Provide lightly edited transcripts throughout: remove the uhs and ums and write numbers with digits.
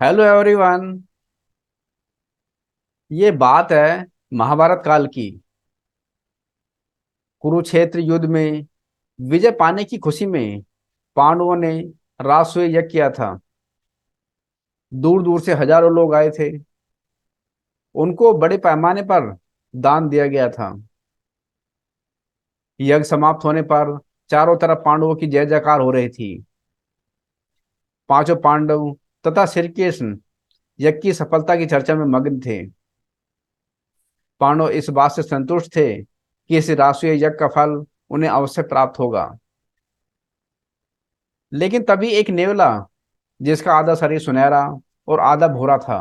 Hello everyone. ये बात है महाभारत काल की। कुरुक्षेत्र युद्ध में विजय पाने की खुशी में पांडवों ने राजसूय यज्ञ किया था। दूर दूर से हजारों लोग आए थे। उनको बड़े पैमाने पर दान दिया गया था। यज्ञ समाप्त होने पर चारों तरफ पांडवों की जय जयकार हो रही थी। पांचों पांडव तथा श्री कृष्ण यज्ञ की सफलता की चर्चा में मग्न थे। पांडव इस बात से संतुष्ट थे कि इस राजसूय यज्ञ का फल उन्हें अवश्य प्राप्त होगा। लेकिन तभी एक नेवला, जिसका आधा शरीर सुनहरा और आधा भूरा था,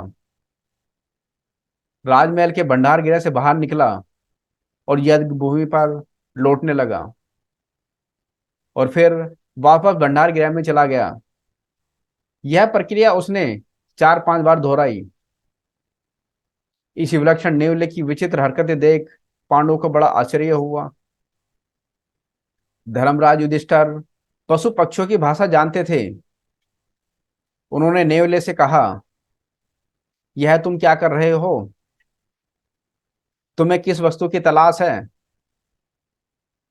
राजमहल के भंडार गृह से बाहर निकला और यज्ञ भूमि पर लौटने लगा और फिर वापस भंडार गृह में चला गया। यह प्रक्रिया उसने 4-5 बार दोहराई। इस विलक्षण नेवले की विचित्र हरकतें देख पांडवों को बड़ा आश्चर्य हुआ। धर्मराज युधिष्ठिर पशु पक्षियों की भाषा जानते थे। उन्होंने नेवले से कहा, यह तुम क्या कर रहे हो? तुम्हें किस वस्तु की तलाश है?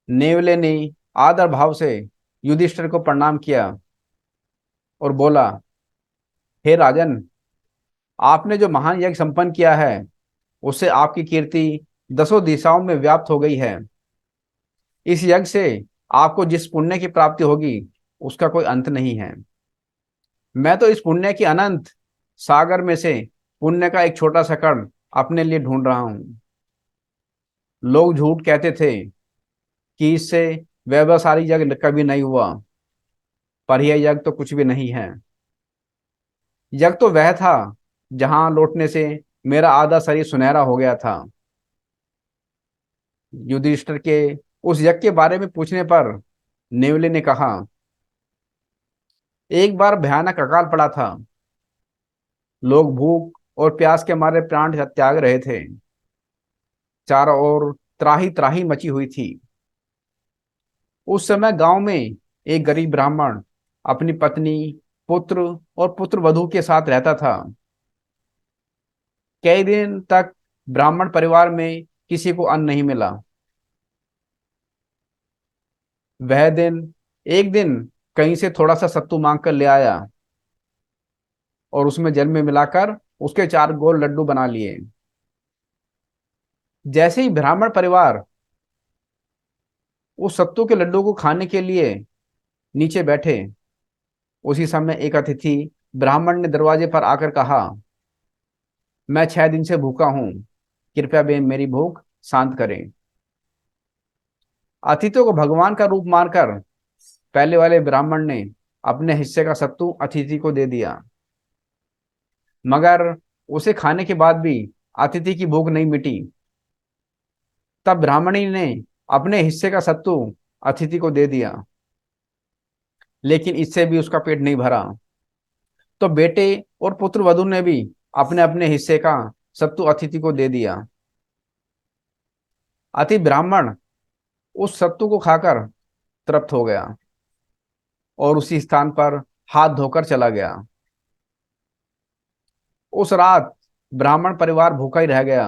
नेवले ने आदर भाव से युधिष्ठिर को प्रणाम किया और बोला, हे राजन, आपने जो महान यज्ञ संपन्न किया है उससे आपकी कीर्ति दसों दिशाओं में व्याप्त हो गई है। इस यज्ञ से आपको जिस पुण्य की प्राप्ति होगी उसका कोई अंत नहीं है। मैं तो इस पुण्य की अनंत सागर में से पुण्य का एक छोटा सा कण अपने लिए ढूंढ रहा हूं। लोग झूठ कहते थे कि इससे वैभवशाली यज्ञ कभी नहीं हुआ, पर यह यज्ञ तो कुछ भी नहीं है। यज्ञ तो वह था जहां लौटने से मेरा आधा शरीर सुनहरा हो गया था। युधिष्ठिर के उस यज्ञ के बारे में पूछने पर नेवले ने कहा, एक बार भयानक अकाल पड़ा था। लोग भूख और प्यास के मारे प्राण त्याग रहे थे। चारों ओर त्राही त्राही मची हुई थी। उस समय गांव में एक गरीब ब्राह्मण अपनी पत्नी, पुत्र और पुत्र वधू के साथ रहता था। कई दिन तक ब्राह्मण परिवार में किसी को अन्न नहीं मिला। वह दिन एक दिन कहीं से थोड़ा सा सत्तू मांग कर ले आया और उसमें जल में मिलाकर उसके 4 गोल लड्डू बना लिए। जैसे ही ब्राह्मण परिवार उस सत्तू के लड्डू को खाने के लिए नीचे बैठे, उसी समय एक अतिथि ब्राह्मण ने दरवाजे पर आकर कहा, मैं 6 दिन से भूखा हूं, कृपया वे मेरी भूख शांत करें। अतिथियों को भगवान का रूप मानकर पहले वाले ब्राह्मण ने अपने हिस्से का सत्तू अतिथि को दे दिया। मगर उसे खाने के बाद भी अतिथि की भूख नहीं मिटी। तब ब्राह्मणी ने अपने हिस्से का सत्तू अतिथि को दे दिया, लेकिन इससे भी उसका पेट नहीं भरा। तो बेटे और पुत्र वधु ने भी अपने अपने हिस्से का सत्तू अतिथि को दे दिया। अति ब्राह्मण उस सत्तू को खाकर तृप्त हो गया और उसी स्थान पर हाथ धोकर चला गया। उस रात ब्राह्मण परिवार भूखा ही रह गया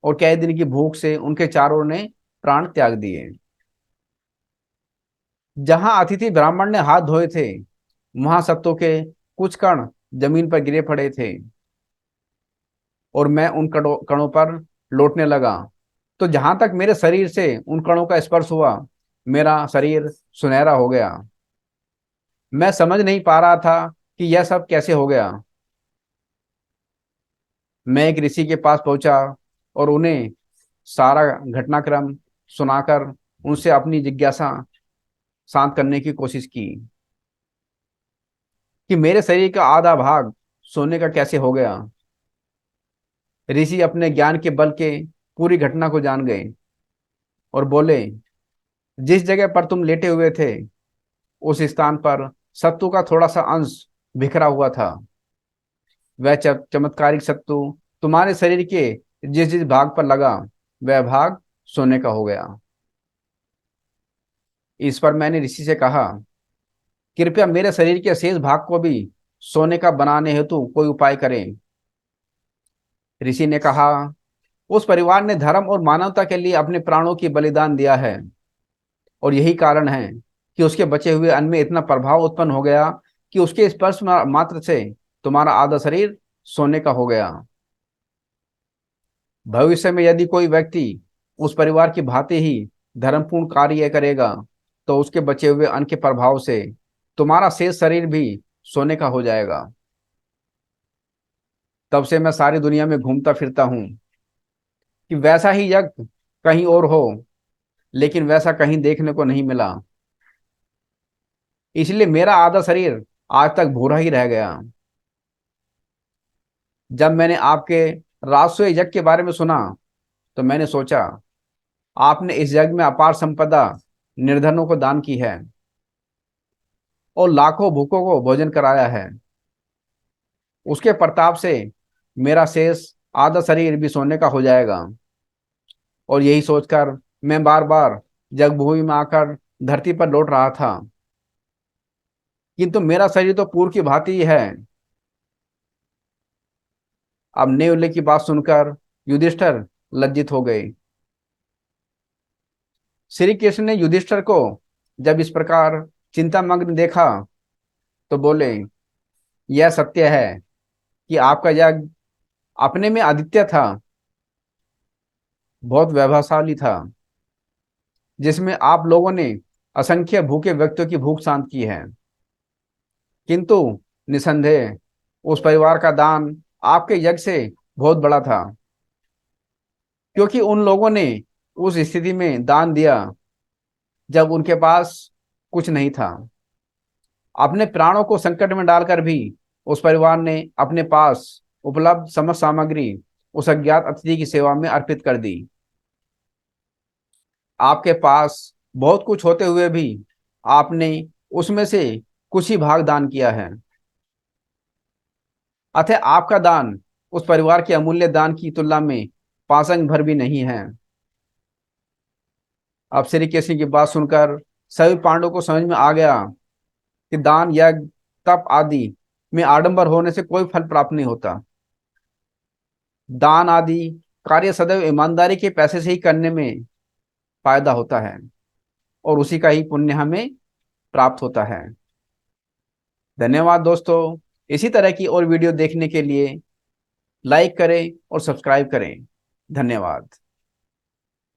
और कई दिन की भूख से उनके चारों ने प्राण त्याग दिए। जहां अतिथि ब्राह्मण ने हाथ धोए थे, वहां सत्तू के कुछ कण जमीन पर गिरे पड़े थे और मैं उन कणों कणों पर लौटने लगा। तो जहां तक मेरे शरीर से उन कणों का स्पर्श हुआ, मेरा शरीर सुनहरा हो गया। मैं समझ नहीं पा रहा था कि यह सब कैसे हो गया। मैं एक ऋषि के पास पहुंचा और उन्हें सारा घटनाक्रम सुनाकर उनसे अपनी जिज्ञासा शांत करने की कोशिश की कि मेरे शरीर का आधा भाग सोने का कैसे हो गया। ऋषि अपने ज्ञान के बल के पूरी घटना को जान गए और बोले, जिस जगह पर तुम लेटे हुए थे उस स्थान पर सत्तू का थोड़ा सा अंश बिखरा हुआ था। वह चमत्कारिक सत्तू तुम्हारे शरीर के जिस जिस भाग पर लगा, वह भाग सोने का हो गया। इस पर मैंने ऋषि से कहा, कृपया मेरे शरीर के शेष भाग को भी सोने का बनाने हेतु कोई उपाय करें। ऋषि ने कहा, उस परिवार ने धर्म और मानवता के लिए अपने प्राणों की बलिदान दिया है, और यही कारण है कि उसके बचे हुए अन्न में इतना प्रभाव उत्पन्न हो गया कि उसके स्पर्श मात्र से तुम्हारा आधा शरीर सोने का हो गया। भविष्य में यदि कोई व्यक्ति उस परिवार की भांति ही धर्मपूर्ण कार्य करेगा, तो उसके बचे हुए अन्न के प्रभाव से तुम्हारा शेष शरीर भी सोने का हो जाएगा। तब से मैं सारी दुनिया में घूमता फिरता हूँ कि वैसा ही यज्ञ कहीं और हो, लेकिन वैसा कहीं देखने को नहीं मिला। इसलिए मेरा आधा शरीर आज तक भूरा ही रह गया। जब मैंने आपके राजसूय यज्ञ के बारे में सुना, तो मैंने सोचा, आपने इस यज्ञ में अपार संपदा निर्धनों को दान की है और लाखों भूखों को भोजन कराया है। उसके प्रताप से मेरा शेष आधा शरीर भी सोने का हो जाएगा। और यही सोचकर मैं बार बार जगभूमि में आकर धरती पर लौट रहा था, किंतु मेरा शरीर तो पूर्व की भांति ही है। अब नेवले की बात सुनकर युधिष्ठिर लज्जित हो गए। श्री कृष्ण ने युधिष्ठिर को जब इस प्रकार चिंतामग्न देखा, तो बोले, यह सत्य है कि आपका यज्ञ अपने में आदित्य था, बहुत वैभवशाली था, जिसमें आप लोगों ने असंख्य भूखे व्यक्तियों की भूख शांत की है। किंतु निसंदेह उस परिवार का दान आपके यज्ञ से बहुत बड़ा था, क्योंकि उन लोगों ने उस स्थिति में दान दिया जब उनके पास कुछ नहीं था। अपने प्राणों को संकट में डालकर भी उस परिवार ने अपने पास उपलब्ध समस्त सामग्री उस अज्ञात अतिथि की सेवा में अर्पित कर दी। आपके पास बहुत कुछ होते हुए भी आपने उसमें से कुछ ही भाग दान किया है। अतः आपका दान उस परिवार के अमूल्य दान की तुलना में पासंग भर भी नहीं है। अब श्री कृष्ण की बात सुनकर सभी पांडवों को समझ में आ गया कि दान, यज्ञ, तप आदि में आडंबर होने से कोई फल प्राप्त नहीं होता। दान आदि कार्य सदैव ईमानदारी के पैसे से ही करने में फायदा होता है, और उसी का ही पुण्य हमें प्राप्त होता है। धन्यवाद दोस्तों। इसी तरह की और वीडियो देखने के लिए लाइक करें और सब्सक्राइब करें। धन्यवाद।